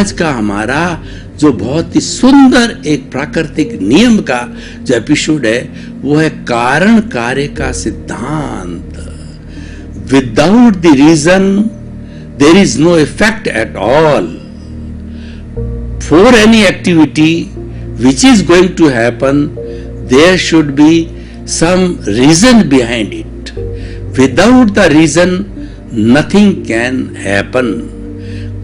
आज का हमारा जो बहुत ही सुंदर एक प्राकृतिक नियम का जो एपिसोड है वो है कारण कार्य का सिद्धांत। Without the reason there is no effect at all. For any activity which is going to happen, there should be some reason behind it. Without the reason, nothing can happen.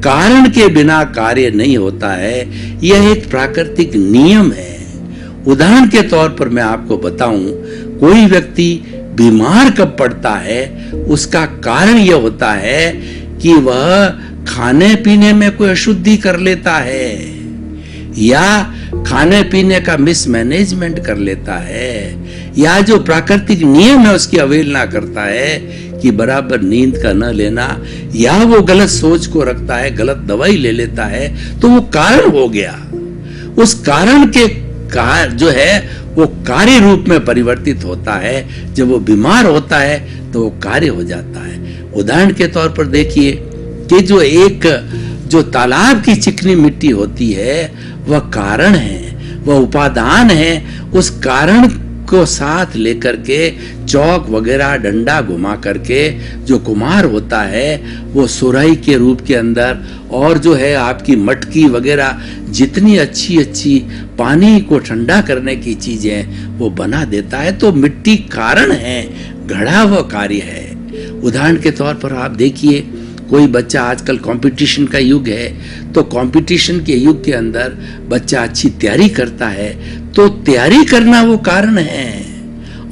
कारण के बिना कार्य नहीं होता है, यह एक प्राकृतिक नियम है। उदाहरण के तौर पर मैं आपको बताऊं, कोई व्यक्ति बीमार कब पड़ता है, उसका कारण यह होता है कि वह खाने पीने में कोई अशुद्धि कर लेता है या खाने पीने का मिसमैनेजमेंट कर लेता है या जो प्राकृतिक नियम है उसकी अवहेलना करता है कि बराबर नींद का न लेना, या वो गलत सोच को रखता है, गलत दवाई ले लेता है, तो वो कारण हो गया। उस कारण के जो है वो कार्य रूप में परिवर्तित होता है। जब वो बीमार होता है तो वो कार्य हो जाता है। उदाहरण के तौर पर देखिए कि जो तालाब की चिकनी मिट्टी होती है वह कारण है, वह उपादान है। उस कारण को साथ लेकर के चौक वगैरह डंडा घुमा करके जो कुम्हार होता है वो सुराही के रूप के अंदर और जो है आपकी मटकी वगैरह जितनी अच्छी अच्छी पानी को ठंडा करने की चीजें वो बना देता है। तो मिट्टी कारण है, घड़ा वह कार्य है। उदाहरण के तौर पर आप देखिए, कोई बच्चा, आजकल कंपटीशन का युग है, तो कंपटीशन के युग के अंदर बच्चा अच्छी तैयारी करता है, तो तैयारी करना वो कारण है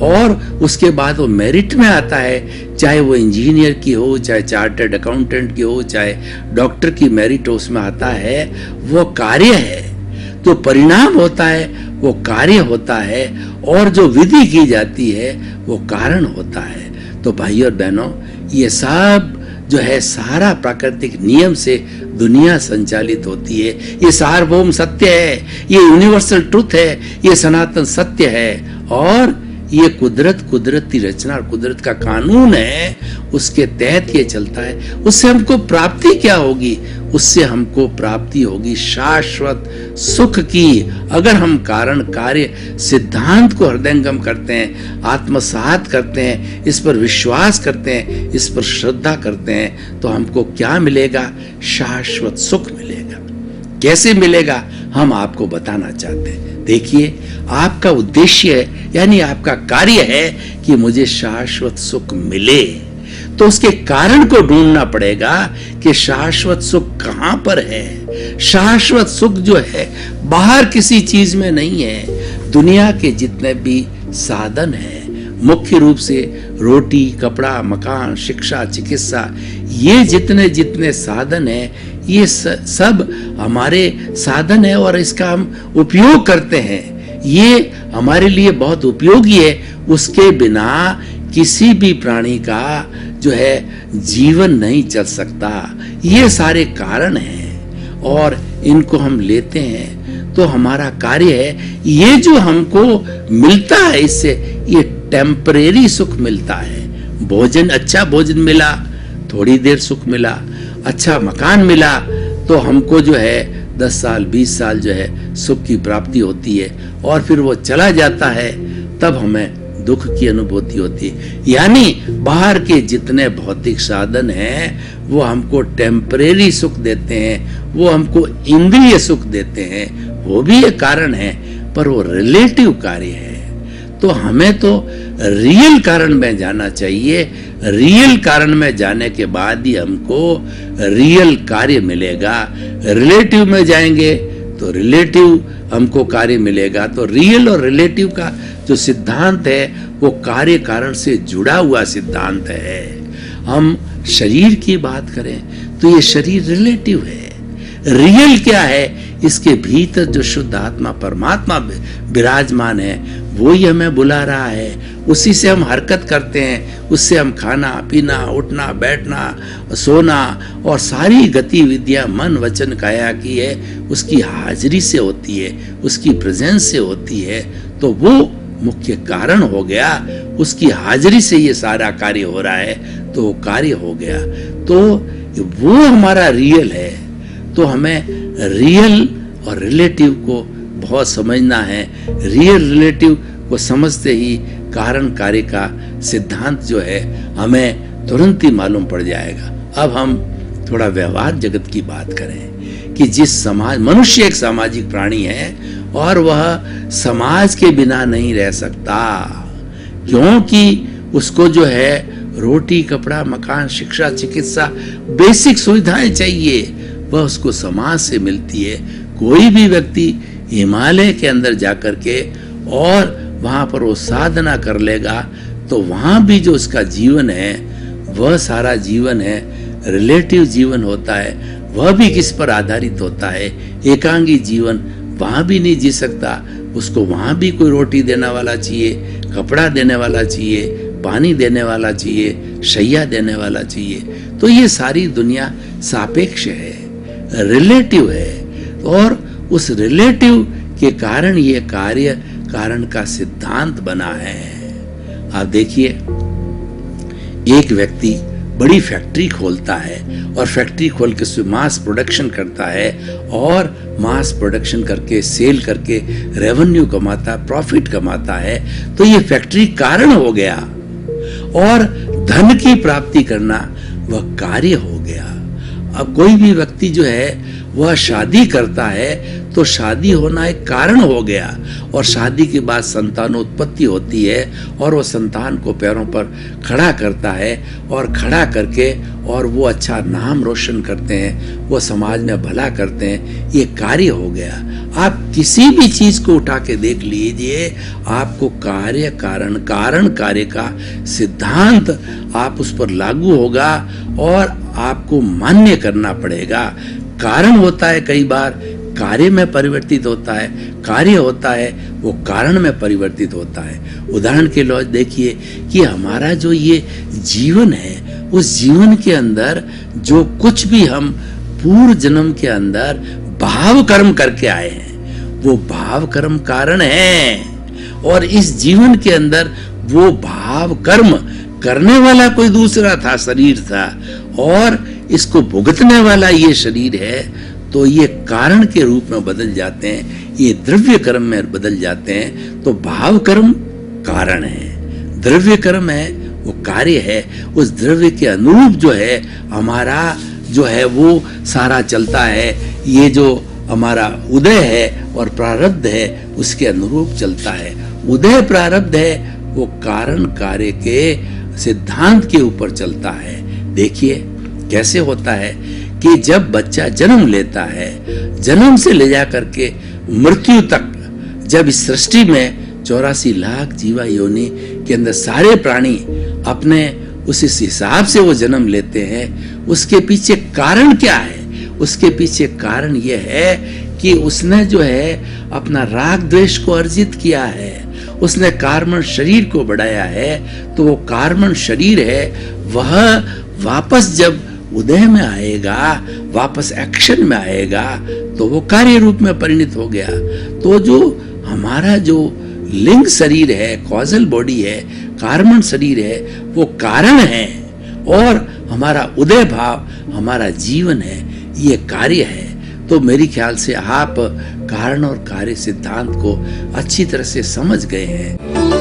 और उसके बाद वो मेरिट में आता है। चाहे वो इंजीनियर की हो, चाहे चार्टर्ड अकाउंटेंट की हो, चाहे डॉक्टर की मेरिट उसमें आता है, वो कार्य है। तो परिणाम होता है वो कार्य होता है और जो विधि की जाती है वो कारण होता है। तो भाई और बहनों, ये सब जो है सारा प्राकृतिक नियम से दुनिया संचालित होती है। ये सार्वभौम सत्य है, ये यूनिवर्सल ट्रुथ है, ये सनातन सत्य है और ये कुदरती रचना और कुदरत का कानून है, उसके तहत ये चलता है। उससे हमको प्राप्ति क्या होगी? उससे हमको प्राप्ति होगी शाश्वत सुख की। अगर हम कारण कार्य सिद्धांत को हृदयंगम करते हैं, आत्मसात करते हैं, इस पर विश्वास करते हैं, इस पर श्रद्धा करते हैं, तो हमको क्या मिलेगा? शाश्वत सुख मिलेगा। कैसे मिलेगा हम आपको बताना चाहते हैं। देखिए, आपका उद्देश्य है यानी आपका कार्य है कि मुझे शाश्वत सुख मिले, तो उसके कारण को ढूंढना पड़ेगा कि शाश्वत सुख कहां पर है। शाश्वत सुख जो है बाहर किसी चीज में नहीं है। दुनिया के जितने भी साधन हैं, मुख्य रूप से रोटी, कपड़ा, मकान, शिक्षा, चिकित्सा, ये जितने साधन हैं, ये सब हमारे साधन है और इसका हम उपयोग करते हैं। ये हमारे लिए बहुत उपयोगी है। उसके बिना किसी भी प्राणी का जो है जीवन नहीं चल सकता। ये सारे कारण हैं और इनको हम लेते हैं तो हमारा कार्य है। ये जो हमको मिलता है इससे, ये टेम्परेरी सुख मिलता है। भोजन, अच्छा भोजन मिला, थोड़ी देर सुख मिला। अच्छा मकान मिला तो हमको जो है 10 साल 20 साल जो है सुख की प्राप्ति होती है और फिर वो चला जाता है, तब हमें दुख की अनुभूति होती है। यानी बाहर के जितने भौतिक साधन हैं वो हमको टेम्परेरी सुख देते हैं, वो हमको इंद्रिय सुख देते हैं, वो भी एक कारण है, पर वो रिलेटिव कार्य है। तो हमें तो रियल कारण में जाना चाहिए। रियल कारण में जाने के बाद ही हमको रियल कार्य मिलेगा। रिलेटिव में जाएंगे तो रिलेटिव हमको कार्य मिलेगा। तो रियल और रिलेटिव का जो सिद्धांत है वो कार्य कारण से जुड़ा हुआ सिद्धांत है। हम शरीर की बात करें तो ये शरीर रिलेटिव है। रियल क्या है? इसके भीतर जो शुद्ध आत्मा परमात्मा विराजमान है वो ही हमें बुला रहा है। उसी से हम हरकत करते हैं, उससे हम खाना पीना, उठना बैठना, सोना और सारी गतिविधियां मन वचन काया की है उसकी हाजिरी से होती है, उसकी प्रेजेंस से होती है। तो वो मुख्य कारण हो गया। उसकी हाजिरी से ये सारा कार्य हो रहा है, तो कार्य हो गया। तो वो हमारा रियल है। तो हमें रियल और रिलेटिव को बहुत समझना है। रियल रिलेटिव को समझते ही कारण कार्य का सिद्धांत जो है हमें तुरंत ही मालूम पड़ जाएगा। अब हम थोड़ा व्यवहार जगत की बात करें कि जिस समाज, मनुष्य एक सामाजिक प्राणी है और वह समाज के बिना नहीं रह सकता, क्योंकि उसको जो है रोटी, कपड़ा, मकान, शिक्षा, चिकित्सा, बेसिक सुविधाएं चाहिए, वह उसको समाज से मिलती है। कोई भी व्यक्ति हिमालय के अंदर जाकर के और वहां पर वो साधना कर लेगा तो वहां भी जो उसका जीवन है वह सारा जीवन है रिलेटिव जीवन होता है। वह भी किस पर आधारित होता है? एकांगी जीवन वहां भी नहीं जी सकता, उसको वहां भी कोई रोटी देने वाला चाहिए, कपड़ा देने वाला चाहिए, पानी देने वाला चाहिए, शैया देने वाला चाहिए। तो ये सारी दुनिया सापेक्ष है, रिलेटिव है, और उस रिलेटिव के कारण ये कार्य कारण का सिद्धांत बना है। आप देखिए, एक व्यक्ति बड़ी फैक्ट्री खोलता है और फैक्ट्री खोल के उसमें मास प्रोडक्शन करता है और मास प्रोडक्शन करके सेल करके रेवेन्यू कमाता, प्रॉफिट कमाता है, तो ये फैक्ट्री कारण हो गया और धन की प्राप्ति करना वह कार्य हो गया। अब कोई भी व्यक्ति जो है वह शादी करता है तो शादी होना एक कारण हो गया और शादी के बाद संतानोत्पत्ति होती है और वो संतान को पैरों पर खड़ा करता है और खड़ा करके और वो अच्छा नाम रोशन करते हैं, वो समाज में भला करते हैं, ये कार्य हो गया। आप किसी भी चीज को उठा के देख लीजिए, आपको कार्य कारण कारण कार्य का सिद्धांत आप उस पर लागू होगा और आपको मान्य करना पड़ेगा। कारण होता है कई बार कार्य में परिवर्तित होता है, कार्य होता है वो कारण में परिवर्तित होता है। उदाहरण के लिए देखिए कि हमारा जो ये जीवन है उस जीवन के अंदर जो कुछ भी हम पूर्व जन्म के अंदर भाव कर्म करके आए हैं वो भाव कर्म कारण है, और इस जीवन के अंदर वो भाव कर्म करने वाला कोई दूसरा था, शरीर था, और इसको भुगतने वाला ये शरीर है। तो ये कारण के रूप में बदल जाते हैं, ये द्रव्य कर्म में बदल जाते हैं। तो भाव कर्म कारण है, द्रव्य कर्म है वो कार्य है। उस द्रव्य के अनुरूप जो है हमारा जो है वो सारा चलता है। ये जो हमारा उदय है और प्रारब्ध है उसके अनुरूप चलता है। उदय प्रारब्ध है वो कारण कार्य के सिद्धांत के ऊपर चलता है। देखिए कैसे होता है कि जब बच्चा जन्म लेता है, जन्म से ले जा करके मृत्यु तक, जब इस सृष्टि में 84 लाख जीवा योनि के अंदर सारे प्राणी अपने उस हिसाब से वो जन्म लेते हैं, उसके पीछे कारण क्या है? उसके पीछे कारण ये है कि उसने जो है अपना राग द्वेष को अर्जित किया है, उसने कार्बन शरीर को बढ़ाया है। तो वो कार्बन शरीर है वह वापस जब उदय में आएगा, वापस एक्शन में आएगा तो वो कार्य रूप में परिणत हो गया। तो जो हमारा जो लिंग शरीर है, कॉजल बॉडी है, कार्बन शरीर है, वो कारण है, और हमारा उदय भाव हमारा जीवन है, ये कार्य है। तो मेरी ख्याल से आप कारण और कार्य सिद्धांत को अच्छी तरह से समझ गए हैं।